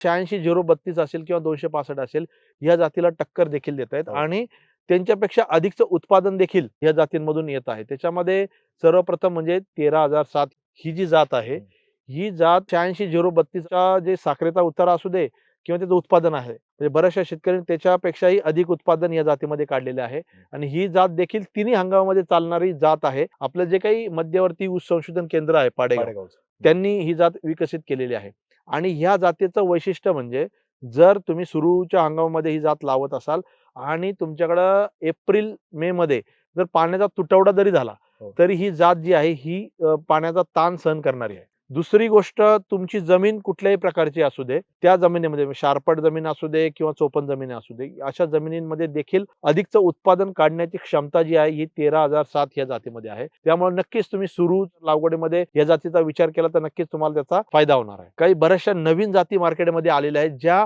86-032 असेल किंवा 265 असेल, या जातीला टक्कर देखील देत आहेत आणि त्यांच्यापेक्षा अधिकचं उत्पादन देखील या जातींमधून येत आहे. त्याच्यामध्ये सर्वप्रथम म्हणजे 13,007 ही जी जात आहे, ही जात 86-032 चा जे साखरेचा उतारा असू दे किंवा त्याचं उत्पादन आहे, म्हणजे बऱ्याचशा शेतकऱ्यांनी त्याच्यापेक्षाही अधिक उत्पादन या जातीमध्ये काढलेले आहे आणि ही जात देखील तिन्ही हंगामामध्ये चालणारी जात आहे. आपलं जे काही मध्यवर्ती ऊस संशोधन केंद्र आहे पाडेगाव, त्यांनी ही जात विकसित केलेली आहे. आणि ह्या जातीचं वैशिष्ट्य म्हणजे जर तुम्ही सुरूच्या हंगामामध्ये ही जात लावत असाल आणि तुमच्याकडं एप्रिल-मे मध्ये जर पाण्याचा तुटवडा जरी झाला, तरी ही जात जी आहे ही पाण्याचा ताण सहन करणारी आहे. दुसरी गोष्ट, तुमची जमीन कुठल्याही प्रकारची असू दे, त्या जमिनीमध्ये शारपट जमीन असू दे किंवा चोपण जमीन असू दे, अशा जमिनींमध्ये देखील अधिकचं उत्पादन काढण्याची क्षमता जी आहे ही 13,007 या जातीमध्ये आहे. त्यामुळे नक्कीच तुम्ही सुरू लागवडीमध्ये या जातीचा विचार केला तर नक्कीच तुम्हाला त्याचा फायदा होणार आहे. काही बऱ्याचशा नवीन जाती मार्केटमध्ये आलेल्या आहेत, ज्या